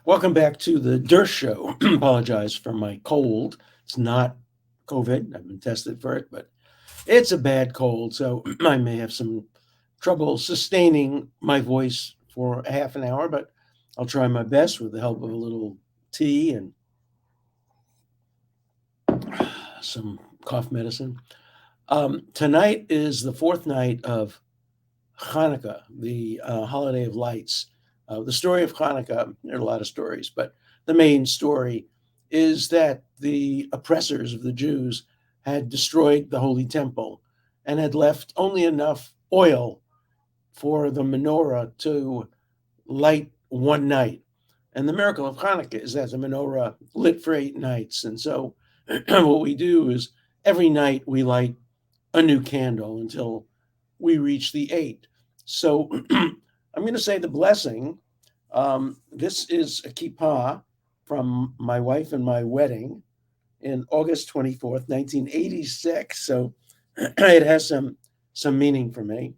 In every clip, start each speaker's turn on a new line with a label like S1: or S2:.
S1: Welcome back to the Dershow. Apologize for my cold. It's not COVID. I've been tested for it, but it's a bad cold, so I may have some trouble sustaining my voice for a half an hour, but I'll try my best with the help of a little tea and some cough medicine. Tonight is the fourth night of Hanukkah, the holiday of lights. The story of Hanukkah, there are a lot of stories, but the main story is that the oppressors of the Jews had destroyed the Holy Temple and had left only enough oil for the menorah to light one night. And the miracle of Hanukkah is that the menorah lit for 8 nights. And so what we do is every night we light a new candle until we reach the eight. So I'm going to say the blessing. This is a kippah from my wife and my wedding in August 24th, 1986. So it has some meaning for me.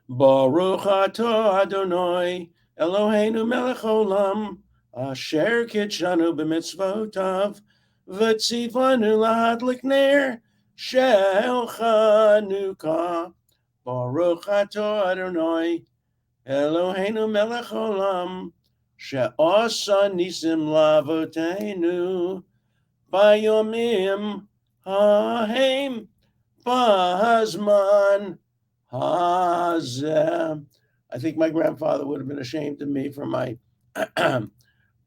S1: Baruch atah Adonai Eloheinu melech olam asher kitshanu b'mitzvotav v'tzivanu lahadlik ner shel Chanukah. Baruch atah Adonai Eloheinu melech olam she'asa nisim lavoteinu bayomim hahem b'hazman hazeh. I think my grandfather would have been ashamed of me for my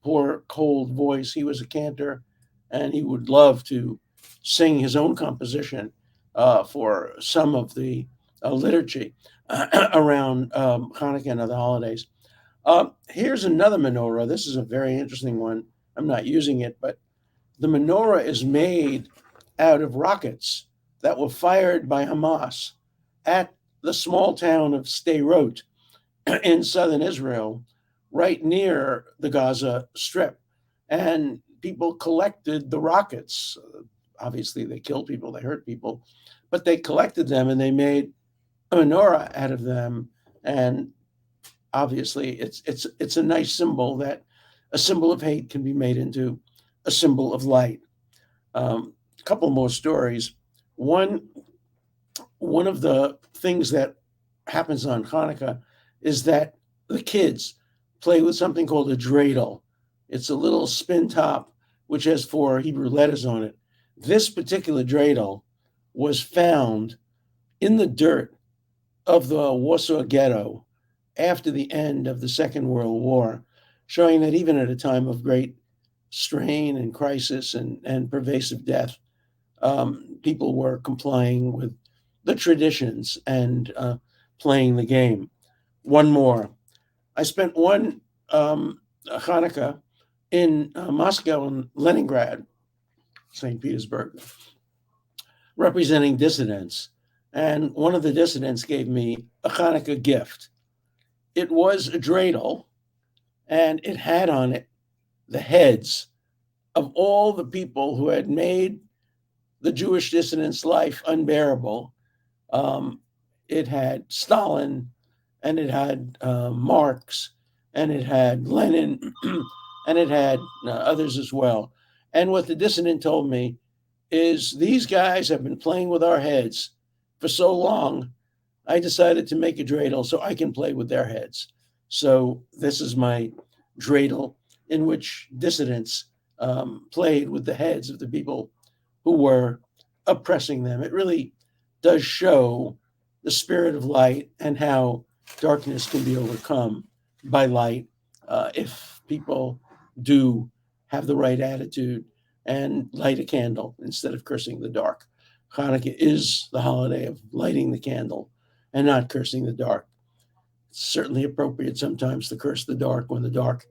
S1: poor cold voice. He was a cantor, and he would love to sing his own composition for some of the liturgy around Hanukkah and other holidays. Here's another menorah. This is a very interesting one. I'm not using it, but the menorah is made out of rockets that were fired by Hamas at the small town of Sderot in southern Israel, right near the Gaza Strip. And people collected the rockets. Obviously, they killed people, they hurt people, but they collected them and they made a menorah out of them. And obviously, it's a nice symbol that a symbol of hate can be made into a symbol of light. A couple more stories. One of the things that happens on Hanukkah is that the kids play with something called a dreidel. It's a little spin top which has four Hebrew letters on it. This particular dreidel was found in the dirt of the Warsaw Ghetto after the end of the Second World War, showing that even at a time of great strain and crisis and pervasive death, people were complying with the traditions and playing the game. One more. I spent one Hanukkah in Moscow and Leningrad, St. Petersburg, representing dissidents. And one of the dissidents gave me a Hanukkah gift. It was a dreidel, and it had on it the heads of all the people who had made the Jewish dissidents' life unbearable. It had Stalin, and it had Marx, and it had Lenin, and it had others as well. And what the dissident told me is these guys have been playing with our heads for so long, I decided to make a dreidel so I can play with their heads. So this is my dreidel in which dissidents played with the heads of the people who were oppressing them. It really does show the spirit of light and how darkness can be overcome by light if people do have the right attitude and light a candle instead of cursing the dark. Hanukkah is the holiday of lighting the candle and not cursing the dark. It's certainly appropriate sometimes to curse the dark when the dark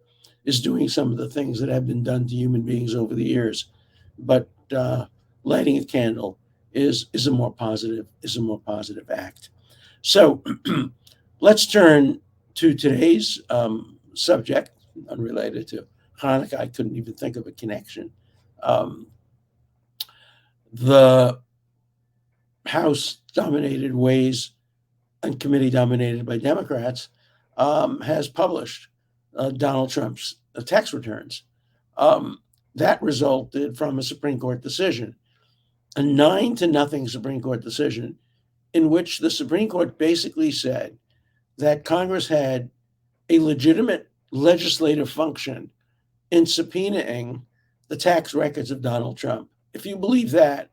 S1: is doing some of the things that have been done to human beings over the years. But lighting a candle is a more positive act. So let's turn to today's subject, unrelated to Hanukkah. I couldn't even think of a connection. The House dominated Ways and Committee dominated by Democrats has published Donald Trump's tax returns. Um, that resulted from a Supreme Court decision, a 9-0 Supreme Court decision, in which the Supreme Court basically said that Congress had a legitimate legislative function in subpoenaing the tax records of Donald Trump. If you believe that,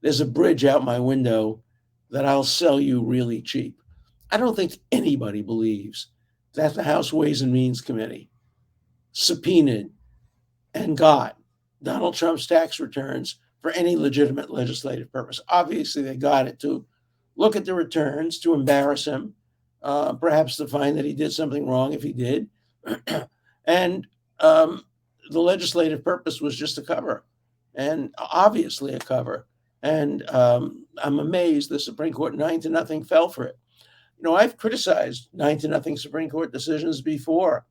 S1: there's a bridge out my window that I'll sell you really cheap. I don't think anybody believes that the House Ways and Means Committee subpoenaed and got Donald Trump's tax returns for any legitimate legislative purpose. Obviously, they got it to look at the returns, to embarrass him, perhaps to find that he did something wrong if he did. And the legislative purpose was just a cover, and obviously a cover. And I'm amazed the Supreme Court 9-0 fell for it. You know, I've criticized 9-0 Supreme Court decisions before.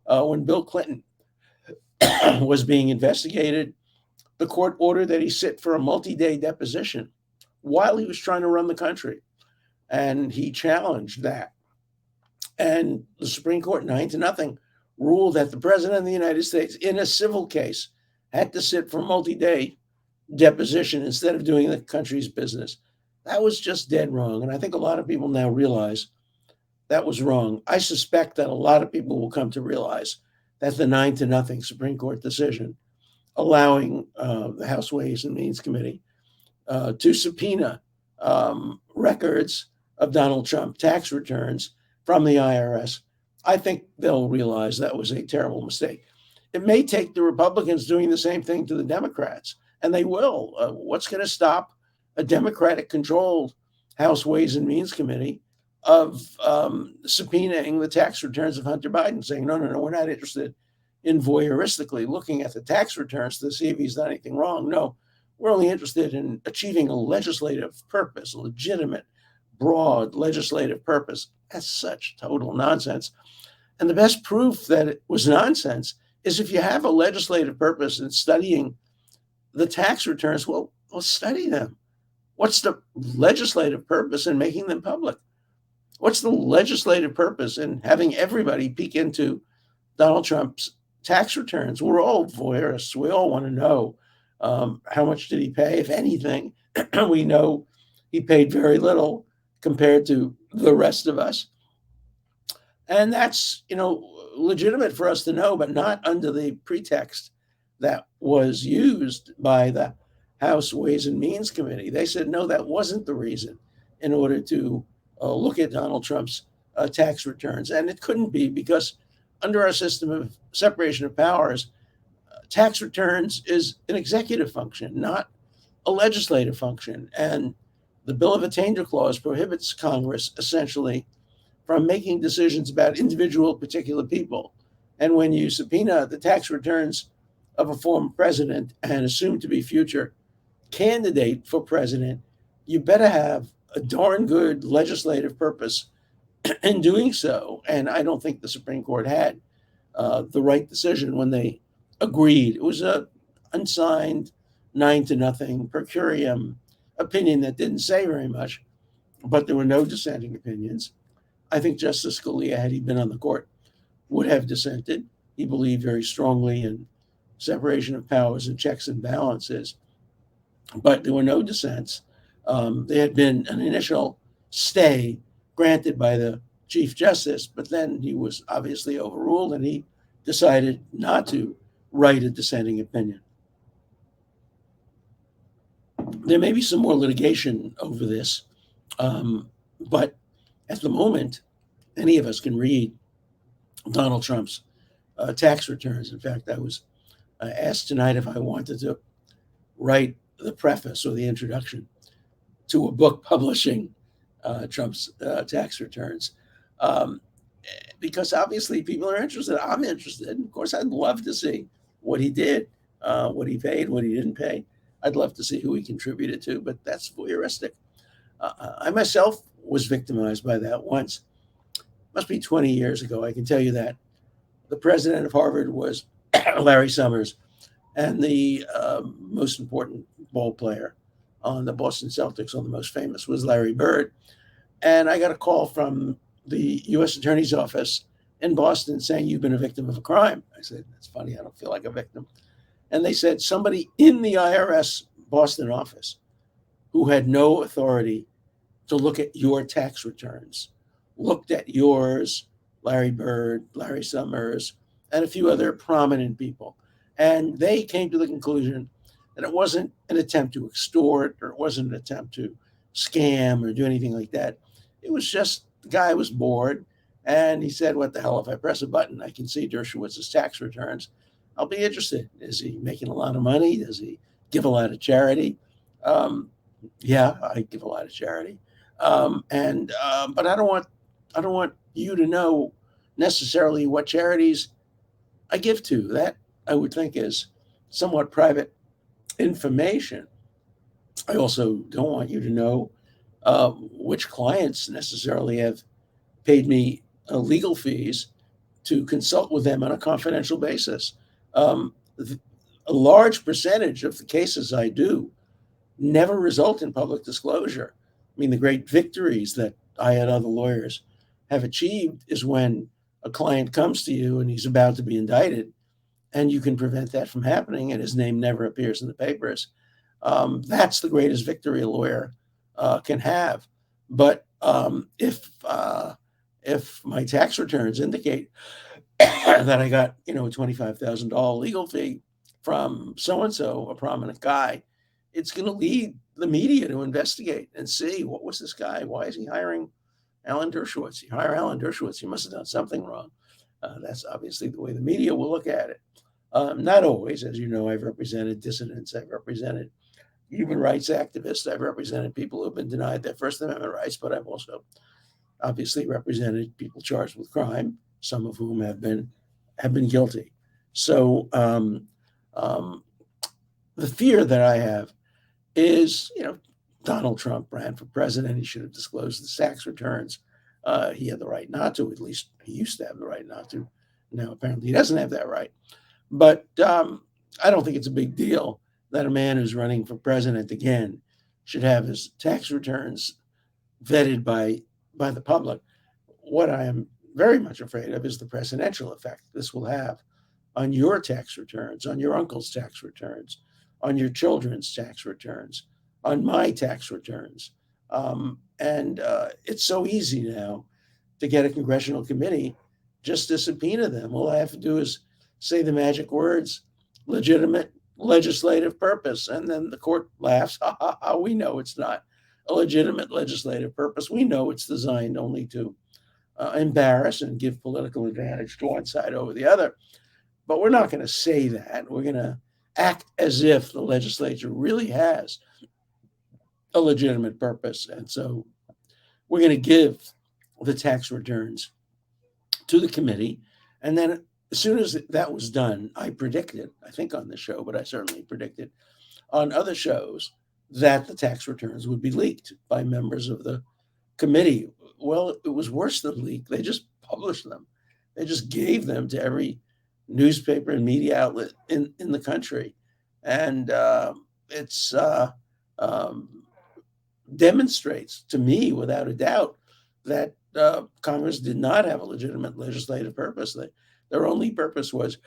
S1: When Bill Clinton was being investigated, the court ordered that he sit for a multi-day deposition while he was trying to run the country. And he challenged that. And the Supreme Court 9-0 ruled that the president of the United States in a civil case had to sit for a multi-day deposition instead of doing the country's business. That was just dead wrong. And I think a lot of people now realize that was wrong. I suspect that a lot of people will come to realize that the 9-0 Supreme Court decision allowing the House Ways and Means Committee to subpoena records of Donald Trump tax returns from the IRS, I think they'll realize that was a terrible mistake. It may take the Republicans doing the same thing to the Democrats, and they will. What's going to stop a Democratic-controlled House Ways and Means Committee of subpoenaing the tax returns of Hunter Biden, saying, no, we're not interested in voyeuristically looking at the tax returns to see if he's done anything wrong. No, we're only interested in achieving a legislative purpose, a legitimate, broad legislative purpose. That's such total nonsense. And the best proof that it was nonsense is if you have a legislative purpose in studying the tax returns, well, study them. What's the legislative purpose in making them public? What's the legislative purpose in having everybody peek into Donald Trump's tax returns? We're all voyeurists. We all want to know how much did he pay, if anything. We know he paid very little compared to the rest of us. And that's, legitimate for us to know, but not under the pretext that was used by the House Ways and Means Committee. They said, no, that wasn't the reason in order to look at Donald Trump's tax returns. And it couldn't be, because under our system of separation of powers, tax returns is an executive function, not a legislative function. And the Bill of Attainder Clause prohibits Congress essentially from making decisions about individual particular people. And when you subpoena the tax returns of a former president and assumed to be future candidate for president, you better have a darn good legislative purpose in doing so. And I don't think the Supreme Court had the right decision when they agreed. It was an unsigned 9-0 per curiam opinion that didn't say very much, but there were no dissenting opinions. I think Justice Scalia, had he been on the court, would have dissented. He believed very strongly in separation of powers and checks and balances, but there were no dissents. There had been an initial stay granted by the Chief Justice, but then he was obviously overruled and he decided not to write a dissenting opinion. There may be some more litigation over this, but at the moment, any of us can read Donald Trump's tax returns. In fact, I was asked tonight if I wanted to write the preface or the introduction to a book publishing Trump's tax returns, because obviously people are interested. I'm interested. Of course, I'd love to see what he did, what he paid, what he didn't pay. I'd love to see who he contributed to, but that's voyeuristic. I myself was victimized by that once. Must be 20 years ago. I can tell you that. The president of Harvard was Larry Summers, and the most important ball player on the Boston Celtics, on the most famous, was Larry Bird. And I got a call from the U.S. Attorney's Office in Boston saying you've been a victim of a crime. I said, that's funny. I don't feel like a victim. And they said somebody in the IRS Boston office who had no authority to look at your tax returns looked at yours, Larry Bird, Larry Summers, and a few other prominent people. And they came to the conclusion that it wasn't an attempt to extort or it wasn't an attempt to scam or do anything like that. It was just the guy was bored and he said, what the hell, if I press a button, I can see Dershowitz's tax returns. I'll be interested. Is he making a lot of money? Does he give a lot of charity? Yeah, I give a lot of charity. But I don't want you to know necessarily what charities I give to. That I would think is somewhat private information. I also don't want you to know which clients necessarily have paid me legal fees to consult with them on a confidential basis. Um, a large percentage of the cases I do never result in public disclosure. I mean, the great victories that I and other lawyers have achieved is when a client comes to you and he's about to be indicted, and you can prevent that from happening, and his name never appears in the papers. That's the greatest victory a lawyer can have. But if my tax returns indicate that I got a $25,000 legal fee from so and so, a prominent guy, it's going to lead the media to investigate and see what was this guy? Why is he hiring Alan Dershowitz? He hired Alan Dershowitz. He must have done something wrong. That's obviously the way the media will look at it. Not always, as you know, I've represented dissidents. I've represented human rights activists. I've represented people who've been denied their First Amendment rights, but I've also obviously represented people charged with crime, some of whom have been guilty. So the fear that I have is, Donald Trump ran for president. He should have disclosed the tax returns. He had the right not to. At least he used to have the right not to. Now apparently he doesn't have that right. But I don't think it's a big deal that a man who's running for president again should have his tax returns vetted by the public. What I am very much afraid of is the presidential effect this will have on your tax returns, on your uncle's tax returns, on your children's tax returns, on my tax returns. And it's so easy now to get a congressional committee just to subpoena them. All I have to do is say the magic words, legitimate legislative purpose. And then the court laughs. Ha, ha, ha, we know it's not a legitimate legislative purpose. We know it's designed only to embarrass and give political advantage to one side over the other. But we're not going to say that. We're going to act as if the legislature really has a legitimate purpose. And so we're going to give the tax returns to the committee. And then as soon as that was done, I predicted, I think on this show, but I certainly predicted on other shows that the tax returns would be leaked by members of the committee. Well, it was worse than leak. They just published them. They just gave them to every newspaper and media outlet in the country. And it's demonstrates to me without a doubt that Congress did not have a legitimate legislative purpose. Their only purpose was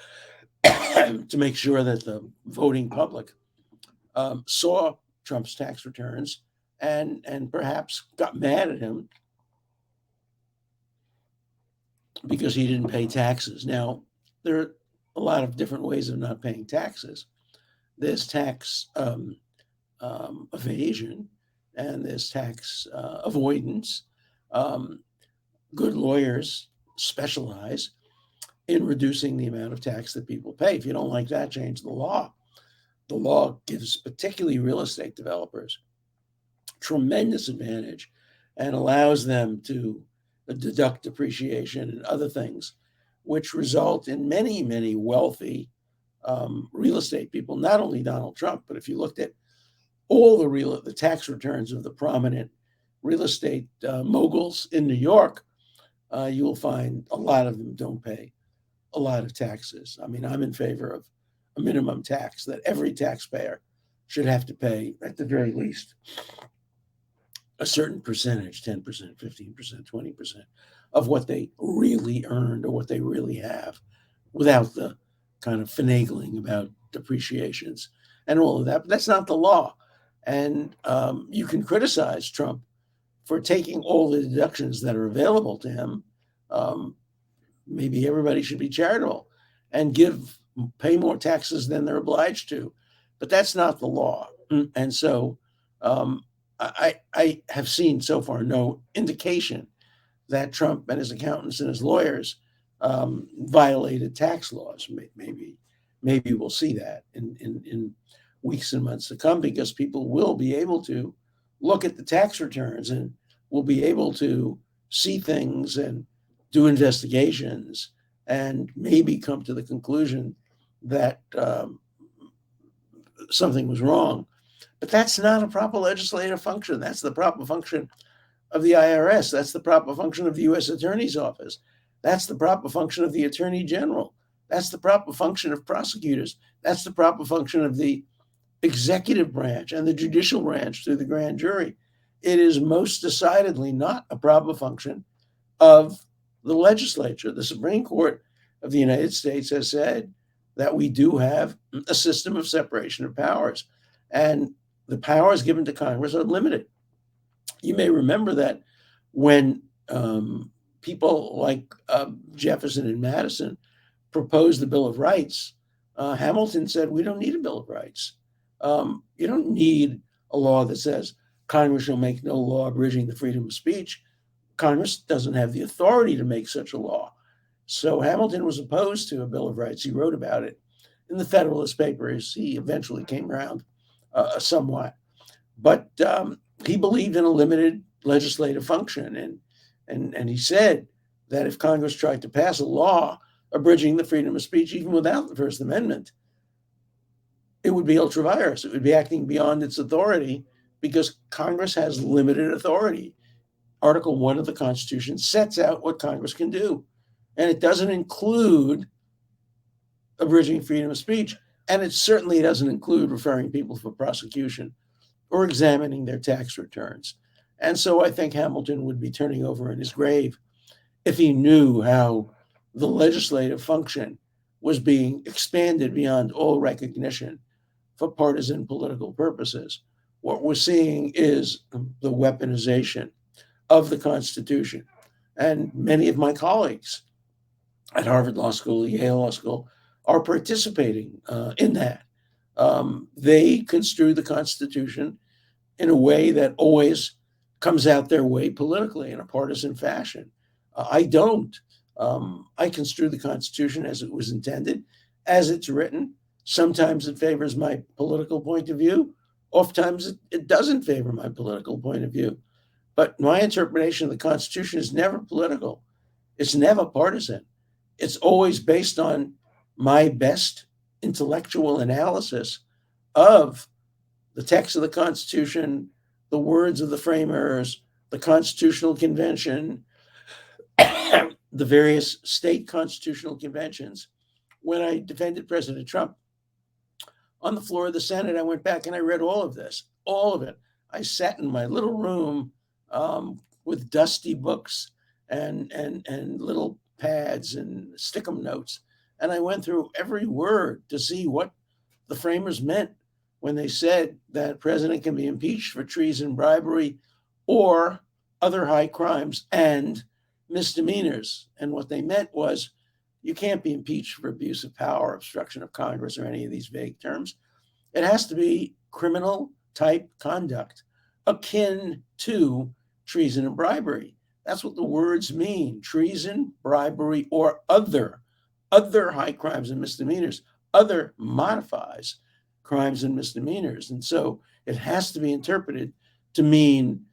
S1: to make sure that the voting public saw Trump's tax returns and perhaps got mad at him because he didn't pay taxes. Now, there are a lot of different ways of not paying taxes. There's tax evasion and there's tax avoidance. Good lawyers specialize in reducing the amount of tax that people pay. If you don't like that, change the law. The law gives particularly real estate developers tremendous advantage and allows them to deduct depreciation and other things, which result in many, many wealthy real estate people, not only Donald Trump, but if you looked at all the tax returns of the prominent real estate moguls in New York, you will find a lot of them don't pay a lot of taxes. I mean, I'm in favor of a minimum tax that every taxpayer should have to pay at the very least a certain percentage, 10%, 15%, 20% of what they really earned or what they really have without the kind of finagling about depreciations and all of that. But that's not the law. And you can criticize Trump for taking all the deductions that are available to him. Um, Maybe everybody should be charitable and pay more taxes than they're obliged to, but that's not the law. And so um, I have seen so far no indication that Trump and his accountants and his lawyers violated tax laws. Maybe we'll see that in weeks and months to come, because people will be able to look at the tax returns and will be able to see things and do investigations and maybe come to the conclusion that something was wrong. But that's not a proper legislative function. That's the proper function of the IRS. That's the proper function of the U.S. Attorney's Office. That's the proper function of the Attorney General. That's the proper function of prosecutors. That's the proper function of the executive branch and the judicial branch through the grand jury. It is most decidedly not a proper function of the legislature. The Supreme Court of the United States has said that we do have a system of separation of powers, and the powers given to Congress are limited. You may remember that when people like Jefferson and Madison proposed the Bill of Rights, Hamilton said, we don't need a Bill of Rights. You don't need a law that says Congress shall make no law abridging the freedom of speech. Congress doesn't have the authority to make such a law. So Hamilton was opposed to a Bill of Rights. He wrote about it in the Federalist Papers. He eventually came around somewhat. But he believed in a limited legislative function. And he said that if Congress tried to pass a law abridging the freedom of speech, even without the First Amendment, it would be ultra vires. It would be acting beyond its authority, because Congress has limited authority. Article 1 of the Constitution sets out what Congress can do, and it doesn't include abridging freedom of speech, and it certainly doesn't include referring people for prosecution or examining their tax returns. And so I think Hamilton would be turning over in his grave if he knew how the legislative function was being expanded beyond all recognition for partisan political purposes. What we're seeing is the weaponization of the Constitution. And many of my colleagues at Harvard Law School, Yale Law School, are participating in that. They construe the Constitution in a way that always comes out their way politically in a partisan fashion. I don't. I construe the Constitution as it was intended, as it's written. Sometimes it favors my political point of view. Oftentimes it doesn't favor my political point of view. But my interpretation of the Constitution is never political. It's never partisan. It's always based on my best intellectual analysis of the text of the Constitution, the words of the framers, the Constitutional Convention, the various state constitutional conventions. When I defended President Trump on the floor of the Senate, I went back and I read all of this, all of it. I sat in my little room with dusty books and little pads and stick-em notes, and I went through every word to see what the framers meant when they said that a president can be impeached for treason, bribery, or other high crimes and misdemeanors. And what they meant was, you can't be impeached for abuse of power, obstruction of Congress, or any of these vague terms. It has to be criminal type conduct akin to treason and bribery. That's what the words mean: treason, bribery, or other high crimes and misdemeanors. Other modifies crimes and misdemeanors. And so it has to be interpreted to mean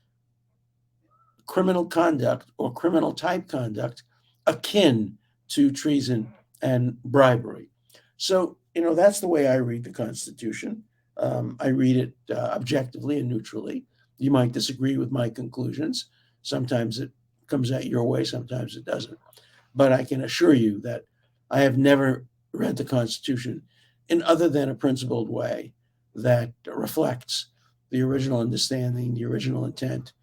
S1: criminal conduct or criminal type conduct akin to treason and bribery. So, that's the way I read the Constitution. I read it objectively and neutrally. You might disagree with my conclusions. Sometimes it comes out your way, sometimes it doesn't. But I can assure you that I have never read the Constitution in other than a principled way that reflects the original understanding, the original intent,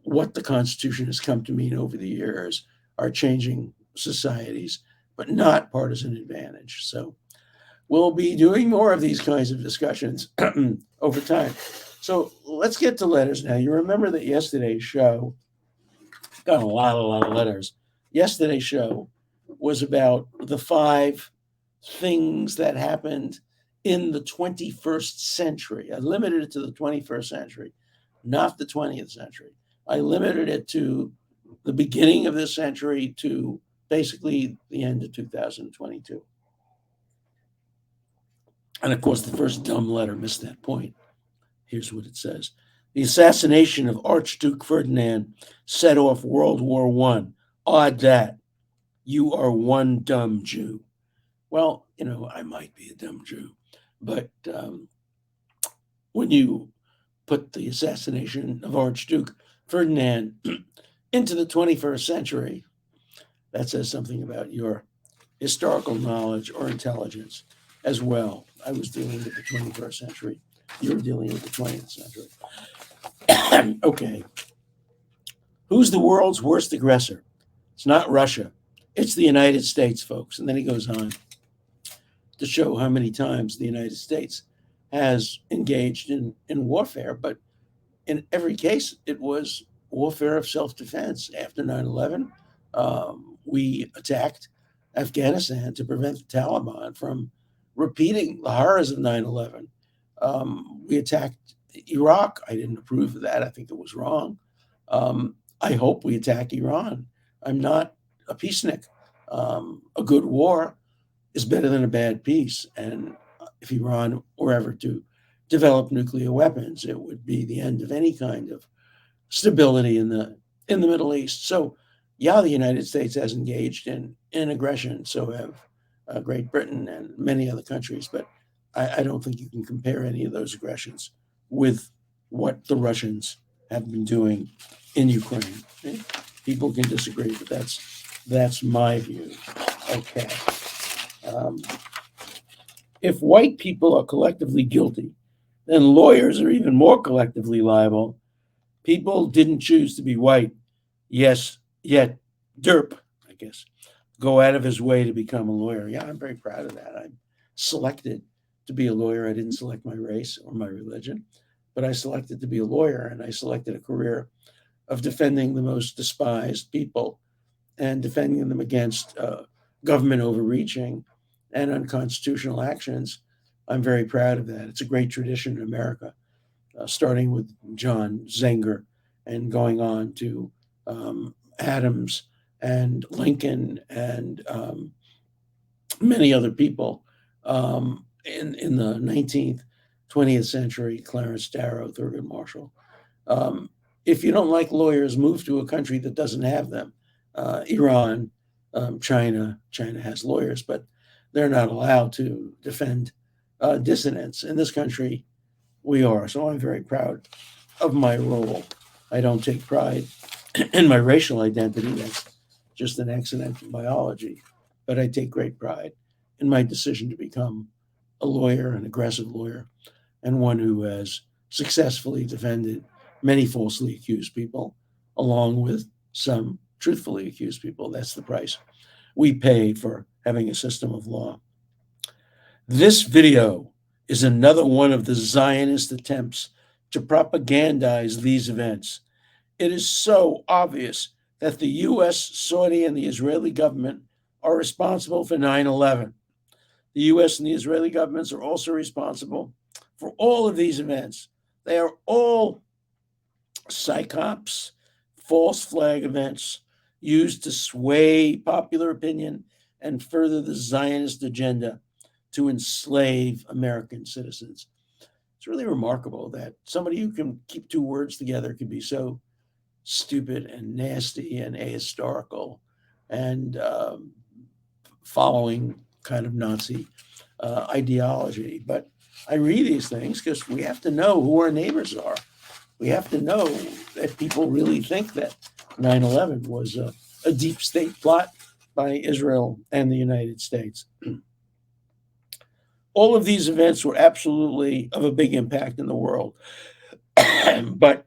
S1: what the Constitution has come to mean over the years are changing societies, but not partisan advantage. So we'll be doing more of these kinds of discussions over time. So let's get to letters now. You remember that yesterday's show got a lot of letters. Yesterday's show was about the 5 things that happened in the 21st century. I limited it to the 21st century, not the 20th century. I limited it to the beginning of this century to basically the end of 2022. And of course, the first dumb letter missed that point. Here's what it says. The assassination of Archduke Ferdinand set off World War I. Odd that. You are one dumb Jew. Well, I might be a dumb Jew, but when you put the assassination of Archduke Ferdinand into the 21st century, that says something about your historical knowledge or intelligence as well. I was dealing with the 21st century. You're dealing with the 20th century. Okay. Who's the world's worst aggressor? It's not Russia. It's the United States, folks. And then he goes on to show how many times the United States has engaged in warfare. But in every case, it was warfare of self-defense. After 9/11, we attacked Afghanistan to prevent the Taliban from repeating the horrors of 9/11. We attacked Iraq. I didn't approve of that. I think it was wrong. I hope we attack Iran. I'm not a peacenik. A good war is better than a bad peace. And if Iran were ever to develop nuclear weapons, it would be the end of any kind of stability in the Middle East. So, yeah, the United States has engaged in aggression. So have Great Britain and many other countries. But I don't think you can compare any of those aggressions with what the Russians have been doing in Ukraine. People can disagree, but that's my view. Okay. If white people are collectively guilty, then lawyers are even more collectively liable. People didn't choose to be white. Yes, yet derp, I guess, go out of his way to become a lawyer. Yeah, I'm very proud of that. I'm selected to be a lawyer. I didn't select my race or my religion, but I selected to be a lawyer, and I selected a career of defending the most despised people and defending them against government overreaching and unconstitutional actions. I'm very proud of that. It's a great tradition in America, starting with John Zenger and going on to Adams and Lincoln and many other people in the 19th, 20th century, Clarence Darrow, Thurgood Marshall. If you don't like lawyers, move to a country that doesn't have them. Iran, China has lawyers, but they're not allowed to defend dissidents. In this country, we are. So I'm very proud of my role. I don't take pride in my racial identity. That's just an accident in biology. But I take great pride in my decision to become a lawyer, an aggressive lawyer, and one who has successfully defended many falsely accused people, along with some truthfully accused people. That's the price we pay for having a system of law. This video is another one of the Zionist attempts to propagandize these events. It is so obvious that the US, Saudi, and the Israeli government are responsible for 9/11. The US and the Israeli governments are also responsible for all of these events. They are all psyops, false flag events used to sway popular opinion and further the Zionist agenda to enslave American citizens. It's really remarkable that somebody who can keep 2 words together can be so stupid and nasty and ahistorical and following kind of Nazi ideology. But I read these things because we have to know who our neighbors are. We have to know that people really think that 9/11 was a deep state plot by Israel and the United States. All of these events were absolutely of a big impact in the world. But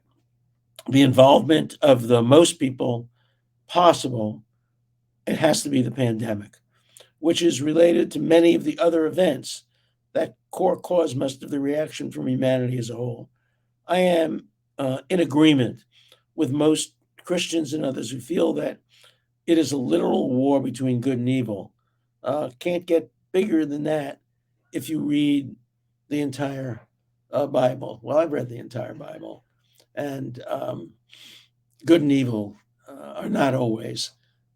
S1: the involvement of the most people possible, it has to be the pandemic, which is related to many of the other events that core cause most of the reaction from humanity as a whole. I am in agreement with most Christians and others who feel that it is a literal war between good and evil. Can't get bigger than that if you read the entire Bible. Well, I've read the entire Bible, and good and evil are not always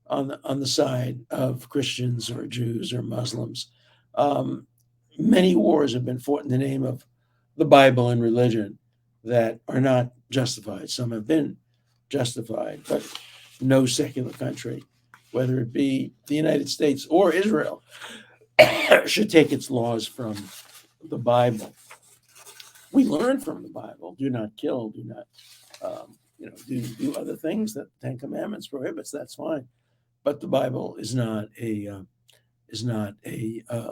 S1: on the side of Christians or Jews or Muslims. Um, Many wars have been fought in the name of the Bible and religion that are not justified. Some have been justified, but no secular country, whether it be the United States or Israel, should take its laws from the Bible. We learn from the Bible: do not kill, do not, do other things that the Ten Commandments prohibits. That's fine, but the Bible is not a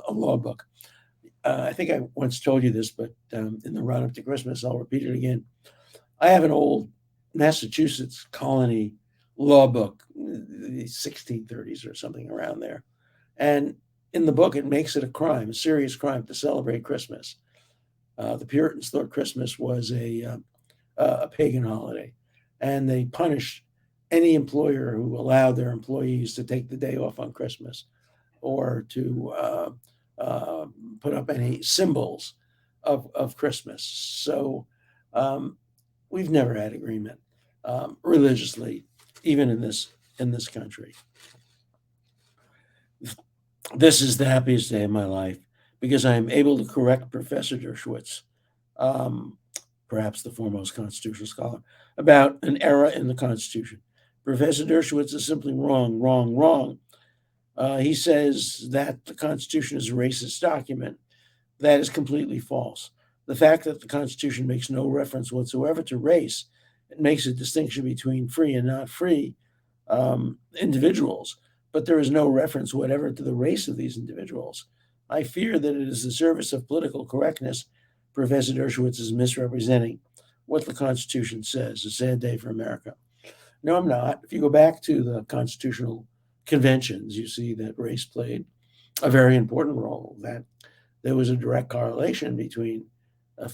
S1: law book. I think I once told you this, but in the run up to Christmas, I'll repeat it again. I have an old Massachusetts colony law book, the 1630s or something around there. And in the book, it makes it a crime, a serious crime, to celebrate Christmas. The Puritans thought Christmas was a pagan holiday, and they punished any employer who allowed their employees to take the day off on Christmas or to put up any symbols of Christmas. So we've never had agreement religiously, even in this country. This is the happiest day of my life because I am able to correct Professor Dershowitz, perhaps the foremost constitutional scholar, about an error in the Constitution. Professor Dershowitz is simply wrong, wrong, wrong. He says that the Constitution is a racist document. That is completely false. The fact that the Constitution makes no reference whatsoever to race, it makes a distinction between free and not free individuals, but there is no reference whatever to the race of these individuals. I fear that it is the service of political correctness. Professor Dershowitz is misrepresenting what the Constitution says. A sad day for America. No, I'm not. If you go back to the constitutional conventions, you see that race played a very important role, that there was a direct correlation between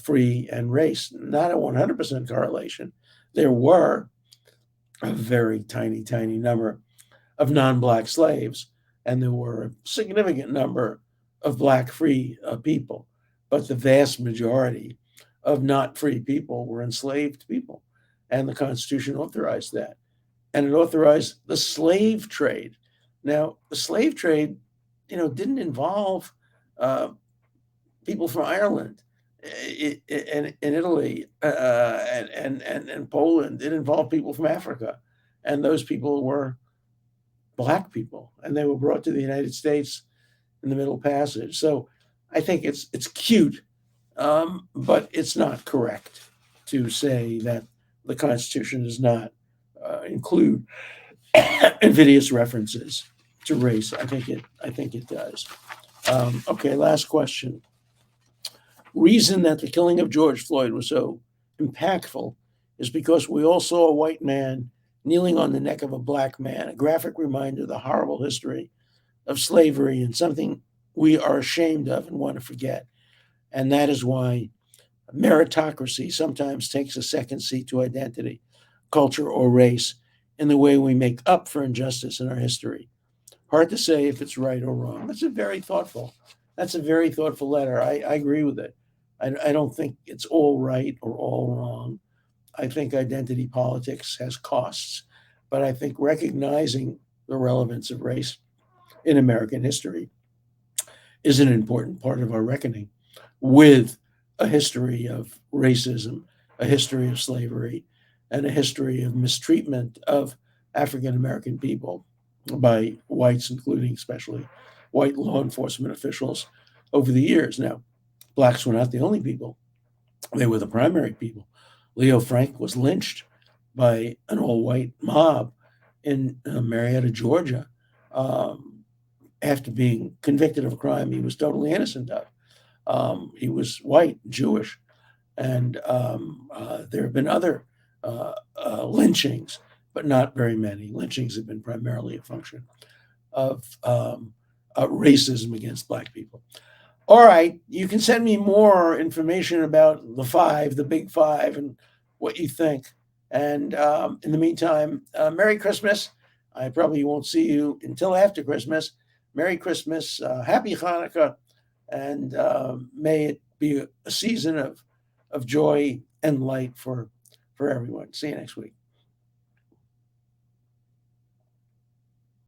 S1: free and race, not a 100% correlation. There were a very tiny, tiny number of non-Black slaves, and there were a significant number of Black free people. But the vast majority of not free people were enslaved people, and the Constitution authorized that. And it authorized the slave trade. Now, the slave trade, didn't involve people from Ireland and Italy and Poland. It involved people from Africa, and those people were Black people, and they were brought to the United States in the Middle Passage. So I think it's cute, but it's not correct to say that the Constitution does not include invidious references to race. I think it does. Okay, last question. Reason that the killing of George Floyd was so impactful is because we all saw a white man kneeling on the neck of a Black man, a graphic reminder of the horrible history of slavery and something we are ashamed of and want to forget. And that is why meritocracy sometimes takes a second seat to identity, culture, or race in the way we make up for injustice in our history. Hard to say if it's right or wrong. That's a very thoughtful letter. I agree with it. I don't think it's all right or all wrong. I think identity politics has costs, but I think recognizing the relevance of race in American history is an important part of our reckoning with a history of racism, a history of slavery, and a history of mistreatment of African American people by whites, including especially white law enforcement officials over the years. Now, Blacks were not the only people, they were the primary people. Leo Frank was lynched by an all white mob in Marietta, Georgia, after being convicted of a crime he was totally innocent of. He was white, Jewish, and there have been other lynchings, but not very many. Lynchings have been primarily a function of racism against Black people. All right, you can send me more information about the big five, and what you think. And in the meantime, Merry Christmas. I probably won't see you until after Christmas. Merry Christmas, Happy Hanukkah, and may it be a season of joy and light for everyone. See you next week.